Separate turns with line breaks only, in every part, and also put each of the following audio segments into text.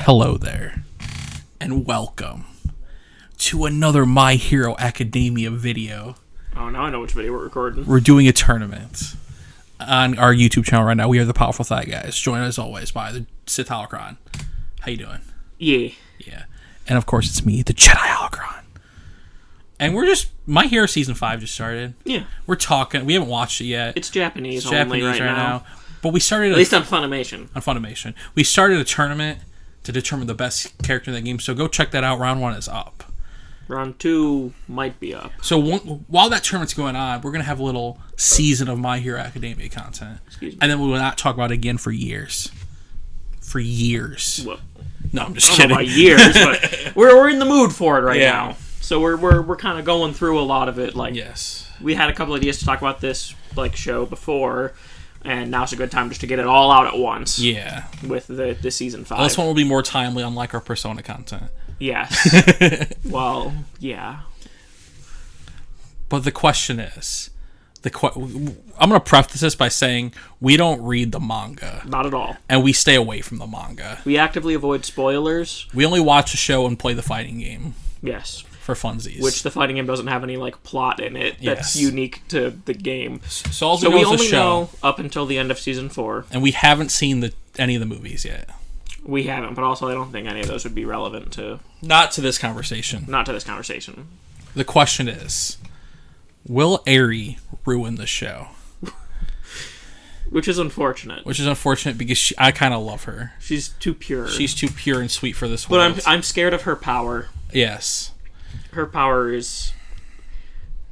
Hello there, and welcome to another My Hero Academia video.
Oh, now I know which video we're recording.
We're doing a tournament on our YouTube channel right now. We are the Powerful Thigh Guys, joined as always by the Sith Holocron. How you doing?
Yeah.
Yeah. And of course it's me, the Jedi Holocron. And we're just, My Hero Season 5 just started.
Yeah.
We're talking, we haven't watched it yet.
It's Japanese
It's
only
Japanese
right now.
But we started
At least on Funimation.
On Funimation. We started a tournament to determine the best character in the game, so go check that out. Round 1 is up.
Round 2 might be up.
So while that tournament's going on, we're going to have a little season of My Hero Academia content.
Excuse me.
And then we will not talk about it again for years. For years.
Well,
No, I'm just
I don't know
kidding.
about years, but we're in the mood for it right
Yeah.
now. So we're kind of going through a lot of it. Like,
Yes.
we had a couple ideas to talk about this show before, and now's a good time just to get it all out at once.
Yeah.
With the season 5.
Well, this one will be more timely, unlike our Persona content.
Yes. Well, yeah.
But the question is, I'm going to preface this by saying we don't read the manga.
Not at all.
And we stay away from the manga.
We actively avoid spoilers.
We only watch the show and play the fighting game.
Yes.
For funsies.
Which the fighting game doesn't have any plot in it that's unique to the game.
So
we only know up until the end of season 4.
And we haven't seen any of the movies yet.
We haven't, but also I don't think any of those would be relevant to...
Not to this conversation.
Not to this conversation.
The question is, will Eri ruin the show?
Which is unfortunate.
Which is unfortunate because I kind of love her.
She's too pure.
She's too pure and sweet for this world.
But I'm scared of her power.
Yes.
Her power is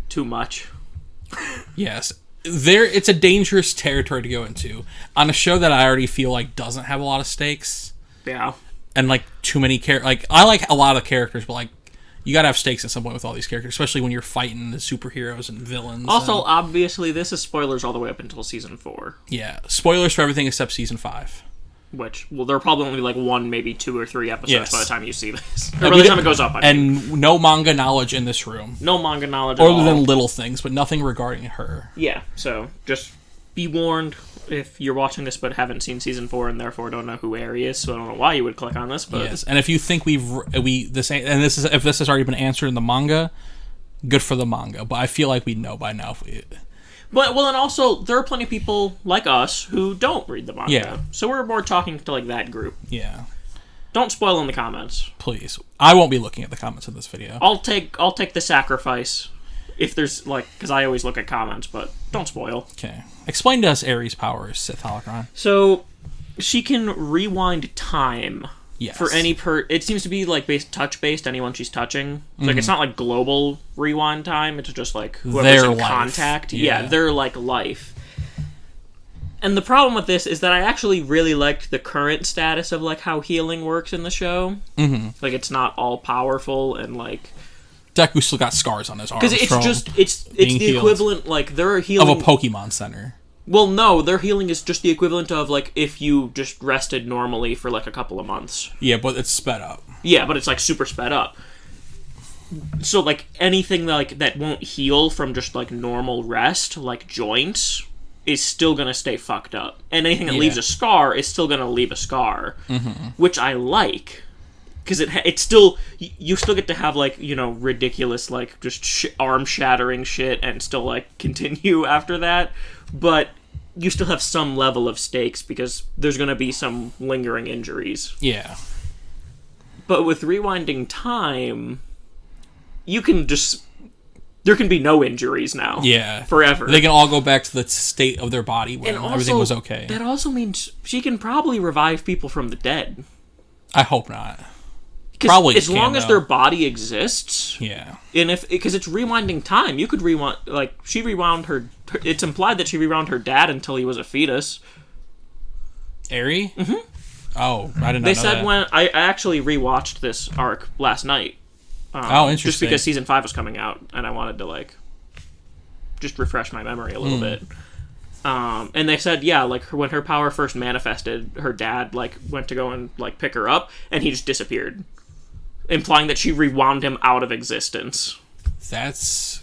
too much.
Yes. It's a dangerous territory to go into. On a show that I already feel like doesn't have a lot of stakes.
Yeah.
And too many characters. I like a lot of characters, but you gotta have stakes at some point with all these characters, especially when you're fighting the superheroes and villains.
Also, obviously, this is spoilers all the way up until season 4.
Yeah. Spoilers for everything except season 5.
Which, there are probably only 1, maybe 2 or 3 episodes by the time you see this. Or by the time it goes up,
And no manga knowledge in this room.
No manga knowledge at all.
Other than little things, but nothing regarding her.
Yeah, so just be warned if you're watching this but haven't seen season 4 and therefore don't know who Eri is, so I don't know why you would click on this, but...
Yes, and if you think if this has already been answered in the manga, good for the manga, but I feel like we know by now.
And also, there are plenty of people like us who don't read the manga.
Yeah.
So we're more talking to that group.
Yeah.
Don't spoil in the comments.
Please. I won't be looking at the comments of this video.
I'll take the sacrifice if there's because I always look at comments, but don't spoil.
Okay. Explain to us Eri's powers, Sith Holocron.
So she can rewind time.
Yes.
For any it seems to be touch-based, anyone she's touching. It's not global rewind time, it's just whoever's
their
in
life.
contact. Yeah, their life. And the problem with this is that I actually really liked the current status of how healing works in the show.
Mm-hmm.
It's not all powerful and
Deku still got scars on his arms.
Because it's the equivalent they're healing
of a Pokemon Center.
Well, no, their healing is just the equivalent of, if you just rested normally for, a couple of months.
Yeah, but it's sped up.
Yeah, but it's, super sped up. So, anything, that won't heal from just, normal rest, joints, is still gonna stay fucked up. And anything that leaves a scar is still gonna leave a scar. Mm-hmm. Which I like. Because it's still... You still get to have, ridiculous, just arm-shattering shit and still, continue after that. But you still have some level of stakes because there's going to be some lingering injuries.
Yeah.
But with rewinding time, you can just... There can be no injuries now.
Yeah.
Forever.
They can all go back to the state of their body when everything was okay.
That also means she can probably revive people from the dead.
I hope not.
Probably as long as their body exists.
Yeah.
And because it's rewinding time, you could rewind. She rewound her. It's implied that she rewound her dad until he was a fetus.
Eri? Mm-hmm. Oh, I didn't know.
They said when I actually rewatched this arc last night.
Interesting.
Just because season 5 was coming out, and I wanted to just refresh my memory a little bit. And they said, yeah, when her power first manifested, her dad went to go and pick her up, and he just disappeared. Implying that she rewound him out of existence.
That's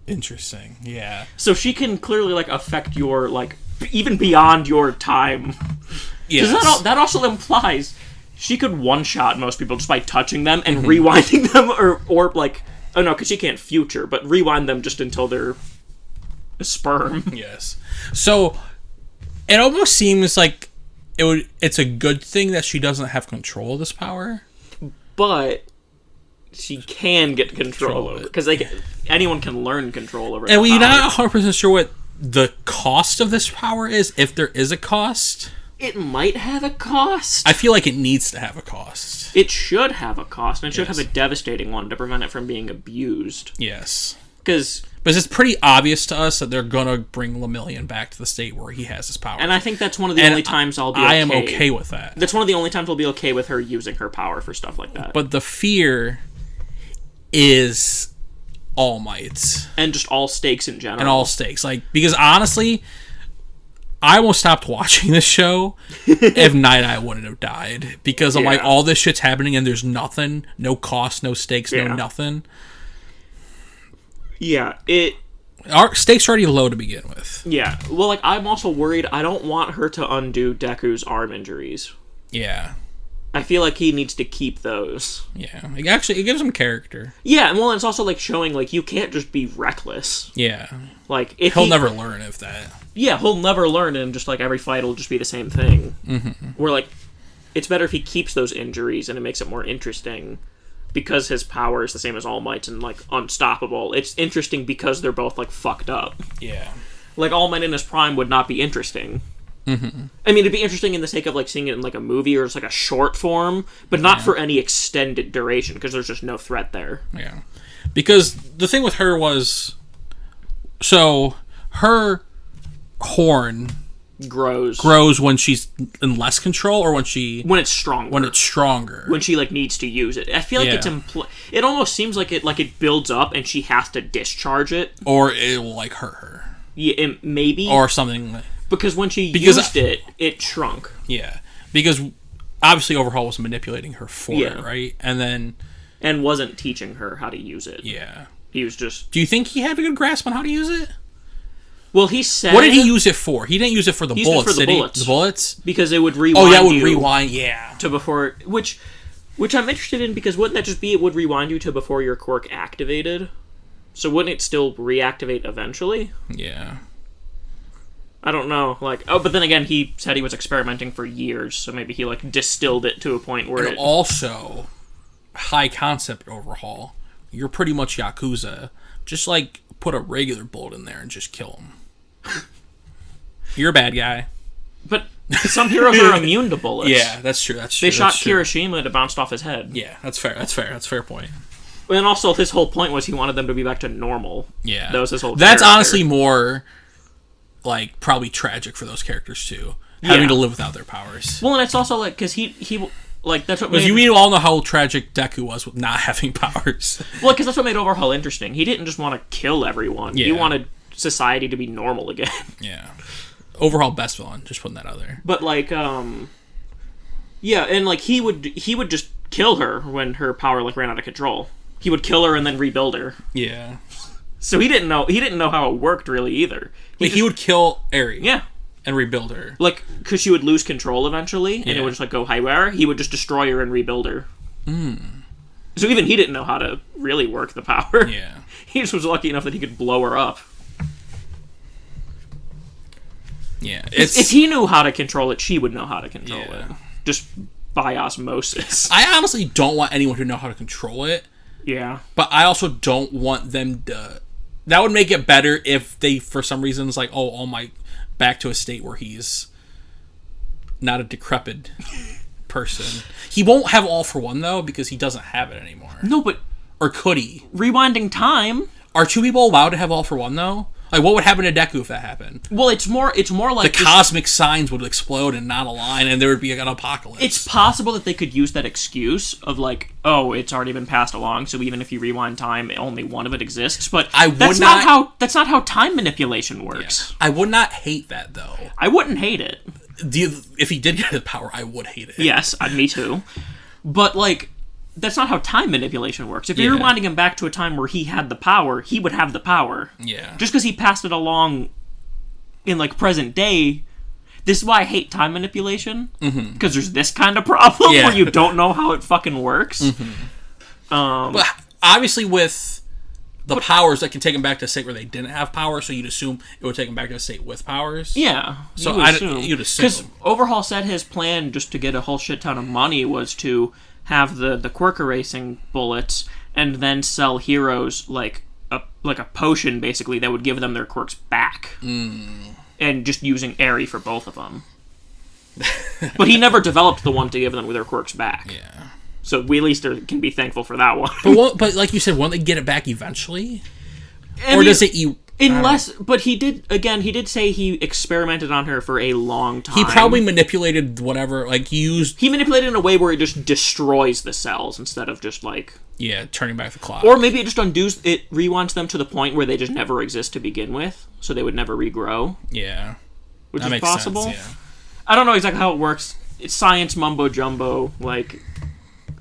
interesting, yeah.
So she can clearly, affect your, even beyond your time.
Yes.
Because that also implies She could one-shot most people just by touching them and rewinding them, or like, oh no, because she can't future, but rewind them just until they're a sperm.
Yes. So it almost seems like it's a good thing that she doesn't have control of this power.
But she can get control over it. Because anyone can learn control over it.
And we're not 100% sure what the cost of this power is, if there is a cost.
It might have a cost.
I feel like it needs to have a cost.
It should have a cost, and it should have a devastating one to prevent it from being abused.
Yes.
But
it's pretty obvious to us that they're gonna bring Lemillion back to the state where he has his power.
And I think that's one of the only times I'll be okay.
I am okay with that.
That's one of the only times I'll be okay with her using her power for stuff like that.
But the fear is All Might.
And just all stakes in general.
And all stakes. Like, because honestly, I almost stopped watching this show if Night Eye wouldn't have died. Because I'm like, all this shit's happening and there's nothing. No cost, no stakes, no nothing.
Yeah,
our stakes are already low to begin with.
Yeah, well, like, I'm also worried. I don't want her to undo Deku's arm injuries.
Yeah.
I feel like he needs to keep those.
Yeah. It gives him character.
Yeah, and well, it's also, like, showing, like, you can't just be reckless.
Yeah.
Like, if
he'll never learn of that.
Yeah, he'll never learn, and just, like, every fight will just be the same thing.
Mm-hmm.
Where, like, it's better if he keeps those injuries, and it makes it more interesting. Because his power is the same as All Might's and, like, unstoppable. It's interesting because they're both, like, fucked up.
Yeah.
Like, All Might in his prime would not be interesting.
Mm-hmm.
I mean, it'd be interesting in the sake of, like, seeing it in, like, a movie or just, like, a short form, but not for any extended duration, because there's just no threat there.
Yeah. Because the thing with her was... So, her horn... grows when she's in less control, or when it's
stronger.
When it's stronger.
When she, like, needs to use it. I feel like it's it almost seems like it builds up and she has to discharge it.
Or it will, like, hurt her.
Yeah, maybe.
Or something.
Because when she used it shrunk.
Yeah. Because obviously Overhaul was manipulating her for it, right? And
wasn't teaching her how to use it.
Yeah.
He was just...
Do you think he had a good grasp on how to use it?
Well, he said...
What did he use it for? He didn't use it for the bullets,
did he? The
bullets?
Because it would rewind to before... Which I'm interested in, because wouldn't that just be it would rewind you to before your quirk activated? So wouldn't it still reactivate eventually?
Yeah.
I don't know. Like, but then again, he said he was experimenting for years, so maybe he, like, distilled it to a point where
and also, high concept Overhaul. You're pretty much Yakuza. Just, like, put a regular bullet in there and just kill him. You're a bad guy.
But some heroes are immune to bullets.
Yeah, that's true.
They shot Kirishima and it bounced off his head.
Yeah, that's fair. That's a fair point.
And also, his whole point was he wanted them to be back to normal.
Yeah.
That was his whole
That's honestly more, like, probably tragic for those characters, too. Having to live without their powers.
Well, and it's also, like, because he like, that's what made...
Because you all know how tragic Deku was with not having powers.
Well, because that's what made Overhaul interesting. He didn't just want to kill everyone. Yeah. He wanted society to be normal again.
Yeah. Overhaul best villain, just putting that out there.
But, like, yeah, and, like, he would just kill her when her power, like, ran out of control. He would kill her and then rebuild her.
Yeah.
So he didn't know how it worked, really, either.
He would kill Eri.
Yeah.
And rebuild her.
Like, because she would lose control eventually, and it would just, like, go haywire. He would just destroy her and rebuild her. So even he didn't know how to really work the power.
Yeah.
He just was lucky enough that he could blow her up.
Yeah.
If he knew how to control it, she would know how to control it. Just by osmosis.
I honestly don't want anyone to know how to control it.
Yeah.
But I also don't want them to... That would make it better if they, for some reasons, like, All Might back to a state where he's not a decrepit person. He won't have All for One, though, because he doesn't have it anymore.
No, but...
Or could he?
Rewinding time...
Are two people allowed to have All for One, though? Like, what would happen to Deku if that happened?
Well, it's more like...
The cosmic signs would explode and not align, and there would be, like, an apocalypse.
It's possible that they could use that excuse of, like, oh, it's already been passed along, so even if you rewind time, only one of it exists. But that's not how time manipulation works.
Yeah. I would not hate that, though.
I wouldn't hate it.
If he did get his power, I would hate it.
Yes, me too. But, like... That's not how time manipulation works. If you're rewinding him back to a time where he had the power, he would have the power.
Yeah.
Just because he passed it along in, like, present day, This is why I hate time manipulation, because there's this kind of problem where you don't know how it fucking works.
But obviously with the powers, that can take them back to a state where they didn't have power, so you'd assume it would take them back to a state with powers.
Yeah.
So you'd assume.
Because Overhaul said his plan, just to get a whole shit ton of money, was to have the quirk erasing bullets and then sell heroes like a potion, basically, that would give them their quirks back. And just using Eri for both of them. But he never developed the one to give them their quirks back.
Yeah.
So we at least can be thankful for that one.
But like you said, won't they get it back eventually? Does it...
But he did say he experimented on her for a long time.
He probably manipulated whatever,
He manipulated in a way where it just destroys the cells instead of just
turning back the clock.
Or maybe it just rewinds them to the point where they just never exist to begin with, so they would never regrow.
Yeah.
Which
that
is possible.
Sense, yeah.
I don't know exactly how it works. It's science mumbo jumbo.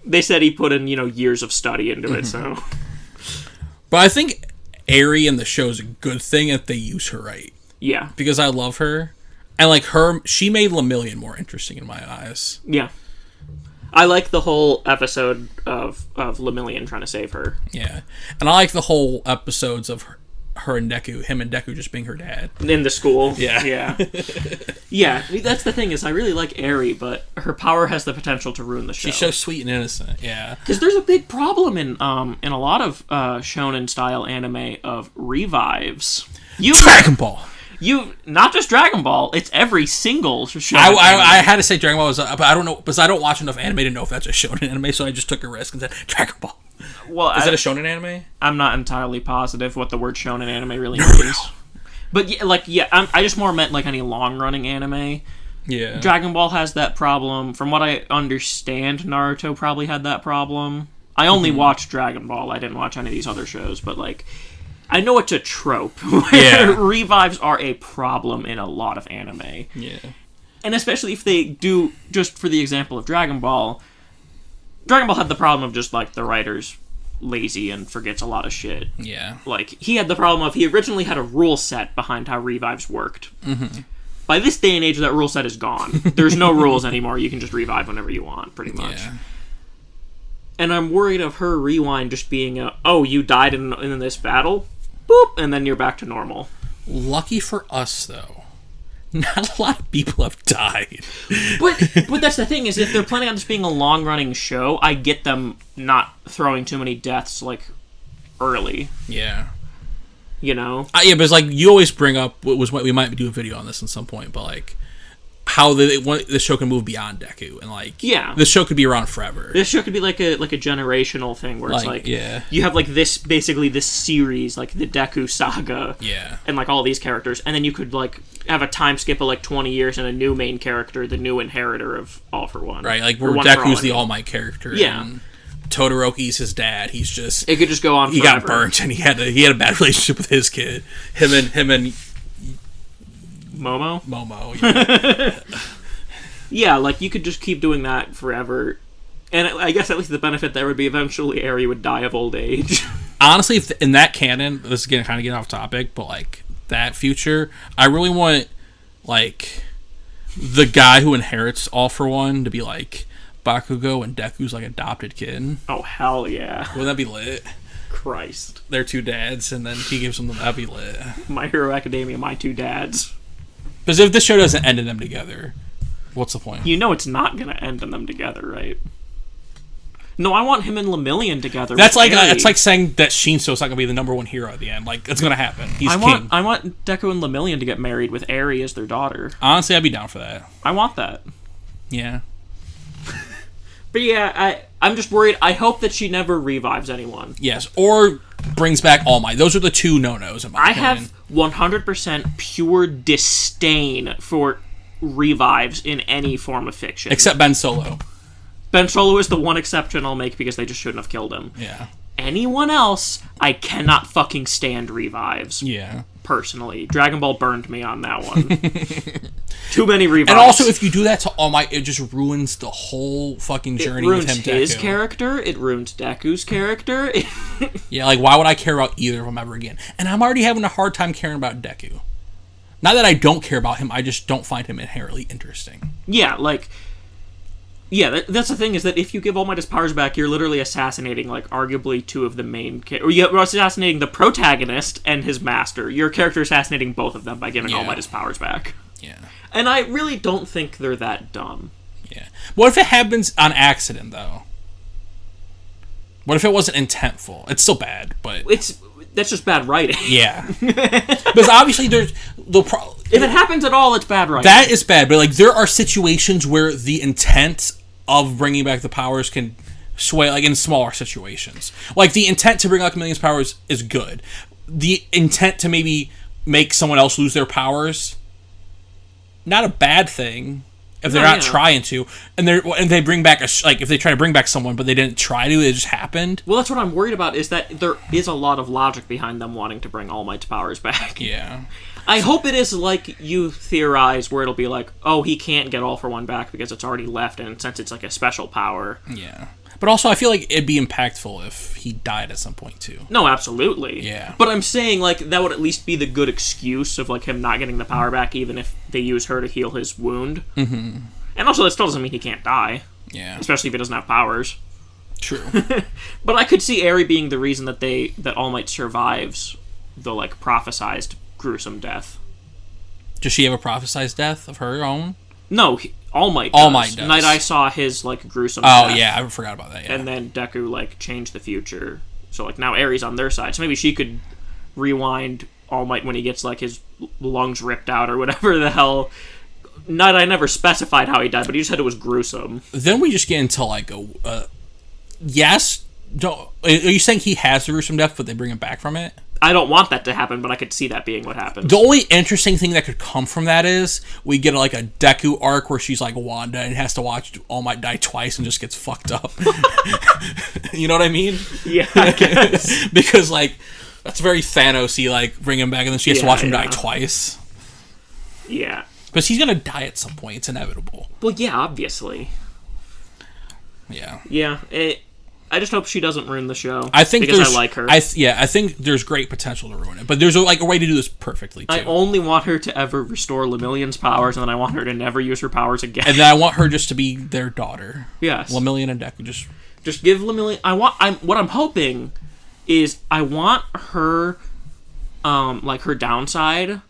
They said he put in, years of study into it, so.
But I think Eri in the show is a good thing if they use her right.
Yeah.
Because I love her. And, she made Lemillion more interesting in my eyes.
Yeah. I like the whole episode of Lemillion trying to save her.
Yeah. And I like the whole episodes of her and Deku, him and Deku just being her dad.
In the school.
Yeah.
Yeah. Yeah, that's the thing, is I really like Eri, but her power has the potential to ruin the show.
She's so sweet and innocent, yeah.
Because there's a big problem in a lot of shonen-style anime of revives.
Dragon Ball!
Not just Dragon Ball, it's every single shonen
I had to say Dragon Ball, but I don't know, because I don't watch enough anime to know if that's a shonen anime, so I just took a risk and said Dragon Ball.
Well,
is it a shonen anime?
I'm not entirely positive what the word shonen anime really means. But I just more meant any long-running anime.
Yeah.
Dragon Ball has that problem. From what I understand, Naruto probably had that problem. I only watched Dragon Ball. I didn't watch any of these other shows, but I know it's a trope where revives are a problem in a lot of anime.
Yeah.
And especially if they do, just for the example of Dragon Ball had the problem of just the writer's lazy and forgets a lot of shit.
Yeah.
He had the problem of he originally had a rule set behind how revives worked. By this day and age, that rule set is gone. There's no rules anymore. You can just revive whenever you want, pretty much. Yeah. And I'm worried of her rewind just being you died in this battle, boop, and then you're back to normal.
Lucky for us, though. Not a lot of people have died.
But that's the thing, is if they're planning on this being a long-running show, I get them not throwing too many deaths, early.
Yeah.
Yeah,
but you always bring up, we might do a video on this at some point, but, how the show can move beyond Deku, and, this show could be around forever.
This show could be, a generational thing, where you have, this series, the Deku saga, and, all these characters, and then you could, have a time skip of 20 years and a new main character, the new inheritor of All for One.
Right, where Deku's the All Might character. Yeah. And Todoroki's his dad. He's just...
It could just go on forever.
He got burnt, and he had a bad relationship with his kid. Him and
Momo,
yeah.
Yeah, you could just keep doing that forever. And I guess at least the benefit there would be eventually Eri would die of old age.
Honestly, if in that canon, this is going to kind of get off topic, but, that future, I really want, the guy who inherits All for One to be, Bakugo and Deku's, adopted kid.
Oh, hell yeah.
Wouldn't that be lit?
Christ.
They're two dads, and then he gives them that'd be lit.
My Hero Academia, my two dads.
Because if this show doesn't end in them together, what's the point?
It's not going to end in them together, right? No, I want him and Lemillion together.
That's it's like saying that Shinso's not going to be the number one hero at the end. It's going to happen. He's king.
I want Deku and Lemillion to get married with Eri as their daughter.
Honestly, I'd be down for that.
I want that.
Yeah.
But yeah, I'm just worried. I hope that she never revives anyone.
Yes, or brings back All Might. Those are the two no-nos in my opinion.
I have 100% pure disdain for revives in any form of fiction.
Except Ben Solo.
Ben Solo is the one exception I'll make because they just shouldn't have killed him.
Yeah.
Anyone else, I cannot fucking stand revives.
Yeah.
Personally. Dragon Ball burned me on that one. Too many revives.
And also, if you do that to All Might, it just ruins the whole fucking journey with him, Deku.
It ruins his character. It ruins Deku's character.
Yeah, why would I care about either of them ever again? And I'm already having a hard time caring about Deku. Not that I don't care about him, I just don't find him inherently interesting.
Yeah, like... Yeah, that's the thing, is that if you give All Might his powers back, you're literally assassinating, like, arguably two of the main... Or you're assassinating the protagonist and his master. Your character assassinating both of them by giving All Might his powers back.
Yeah. And
I really don't think they're that dumb.
Yeah. What if it happens on accident, though? What if it wasn't intentful? It's still bad, but...
That's just bad writing.
Yeah. Because obviously there's...
If it happens at all, it's bad writing.
That is bad, but, like, there are situations where the intent of bringing back the powers can sway, like, in smaller situations. Like, the intent to bring back Million's powers is good. The intent to maybe make someone else lose their powers, not a bad thing. If they're not trying to, and they bring back if they try to bring back someone, but they didn't try to, it just happened.
Well, that's what I'm worried about, is that there is a lot of logic behind them wanting to bring All Might's powers back.
Yeah.
I hope it is like you theorize, where it'll be like, oh, he can't get All for One back because it's already left, and since it's like a special power.
Yeah. But also, I feel like it'd be impactful if he died at some point, too.
No, absolutely.
Yeah.
But I'm saying, like, that would at least be the good excuse of, like, him not getting the power back, even if they use her to heal his wound. Mm-hmm. And also, that still doesn't mean he can't die.
Yeah.
Especially if he doesn't have powers.
True.
But I could see Eri being the reason that All Might survives the, like, prophesized gruesome death.
Does she have a prophesized death of her own?
No, All Might does.
All Might does.
Night Eye saw his, like, gruesome death.
Oh, yeah, I forgot about that, yeah.
And then Deku, like, changed the future. So, like, now Eri's on their side. So maybe she could rewind All Might when he gets, like, his lungs ripped out or whatever the hell. Night Eye never specified how he died, but he just said it was gruesome.
Then we just get into, like, yes? Are you saying he has the gruesome death, but they bring him back from it?
I don't want that to happen, but I could see that being what happens.
The only interesting thing that could come from that is we get like a Deku arc where she's like Wanda and has to watch All Might die twice and just gets fucked up. You know what I mean?
Yeah, I guess.
Because like that's very Thanos-y, like bring him back and then she has to watch him die twice.
Yeah.
But she's gonna die at some point. It's inevitable.
Well, yeah, obviously.
Yeah.
Yeah. I just hope she doesn't ruin the show.
I think
because I like her.
I think there's great potential to ruin it, but there's like a way to do this perfectly too.
I only want her to ever restore Lemillion's powers, and then I want her to never use her powers again.
And then I want her just to be their daughter.
Yes.
Lemillion and Deku
just give Lemillion. What I'm hoping is I want her, like her downside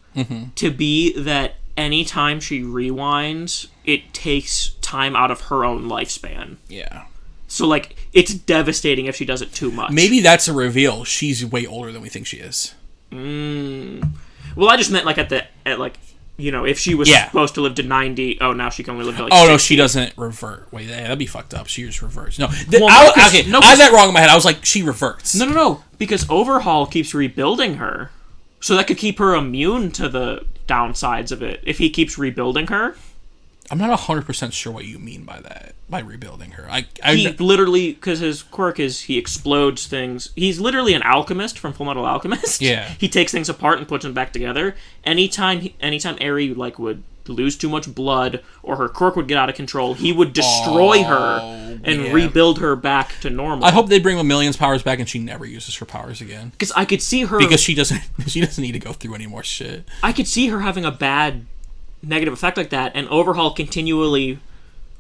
to be that anytime she rewinds, it takes time out of her own lifespan.
Yeah.
So, like, it's devastating if she does it too much.
Maybe that's a reveal. She's way older than we think she is.
Well, I just meant, like, if she was supposed to live to 90, now she can only live to, like, 60.
No, she doesn't revert. Wait, that'd be fucked up. She just reverts. No.
I
had that wrong in my head. I was like, she reverts.
No. Because Overhaul keeps rebuilding her. So that could keep her immune to the downsides of it, if he keeps rebuilding her.
I'm not 100% sure what you mean by that, by rebuilding her.
He literally, because his quirk is he explodes things. He's literally an alchemist from Fullmetal Alchemist.
Yeah.
He takes things apart and puts them back together. Anytime Eri, like, would lose too much blood or her quirk would get out of control, he would destroy her and rebuild her back to normal.
I hope they bring Lemillion's powers back and she never uses her powers again.
Because I could see her...
Because she doesn't need to go through any more shit.
I could see her having a bad negative effect like that, and Overhaul continually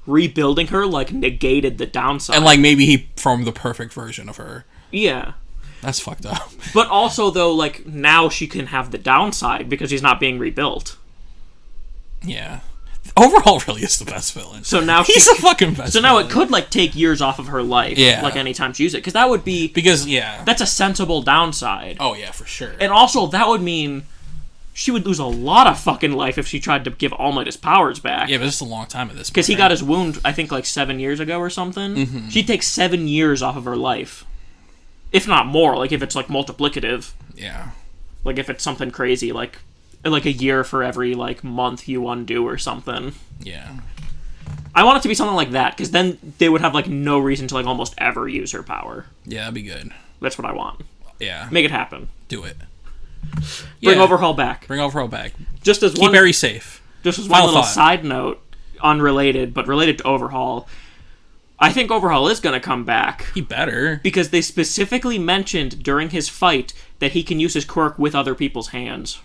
rebuilding her, like, negated the downside.
And, like, maybe he formed the perfect version of her.
Yeah.
That's fucked up.
But also, though, like, now she can have the downside because he's not being rebuilt.
Yeah. Overhaul really is the best villain.
So now
he's the fucking best
So now
villain.
It could, like, take years off of her life.
Yeah.
Like, anytime she uses it. Because that would be...
Because, yeah.
That's a sensible downside.
Oh, yeah, for sure.
And also, that would mean... she would lose a lot of fucking life if she tried to give All Might his powers back.
Yeah, but it's a long time at this point.
Because he got his wound, I think, like 7 years ago or something. Mm-hmm. She'd take 7 years off of her life. If not more, like, if it's, like, multiplicative.
Yeah.
Like, if it's something crazy, like a year for every, like, month you undo or something.
Yeah.
I want it to be something like that, because then they would have, like, no reason to, like, almost ever use her power.
Yeah, that'd be good.
That's what I want.
Yeah.
Make it happen.
Do it.
Bring Overhaul back.
Bring Overhaul back.
Just as
Keep Eri safe.
Just as one little side note, unrelated, but related to Overhaul, I think Overhaul is going to come back.
He better.
Because they specifically mentioned during his fight that he can use his quirk with other people's hands.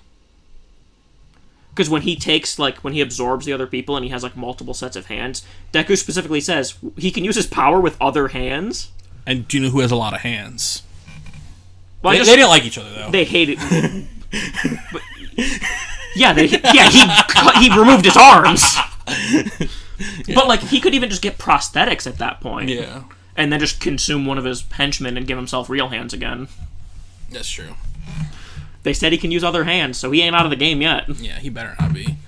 Because when he takes, like, when he absorbs the other people and he has, like, multiple sets of hands, Deku specifically says he can use his power with other hands.
And do you know who has a lot of hands?
Well,
they didn't like each other, though.
They hated... but, he removed his arms. Yeah. But, like, he could even just get prosthetics at that point.
Yeah.
And then just consume one of his henchmen and give himself real hands again.
That's true.
They said he can use other hands, so he ain't out of the game yet.
Yeah, he better not be.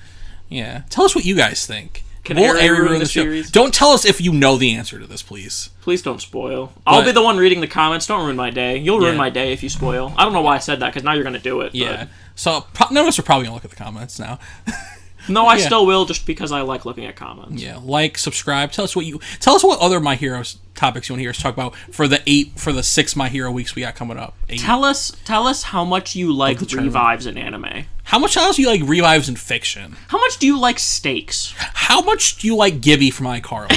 Yeah. Tell us what you guys think.
Can Eri ruin the series?
Don't tell us if you know the answer to this, please.
Please don't spoil. I'll be the one reading the comments. Don't ruin my day. You'll ruin my day if you spoil. I don't know why I said that, because now you're going to do it.
Yeah.
But...
So, none of us are probably going to look at the comments now.
No, I still will, just because I like looking at comments.
Yeah, like, subscribe. Tell us what other My Heroes topics you want to hear us talk about for the 6 My Hero weeks we got coming up. 8.
Tell us how much you like revives in anime.
How much else do you like revives in fiction?
How much do you like stakes?
How much do you like Gibby from iCarly?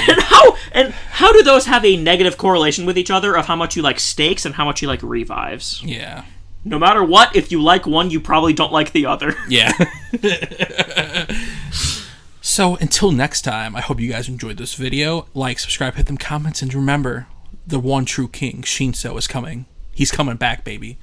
and how do those have a negative correlation with each other of how much you like stakes and how much you like revives?
Yeah.
No matter what, if you like one, you probably don't like the other.
Yeah. So, until next time, I hope you guys enjoyed this video. Like, subscribe, hit them comments, and remember, the one true king, Shinso, is coming. He's coming back, baby.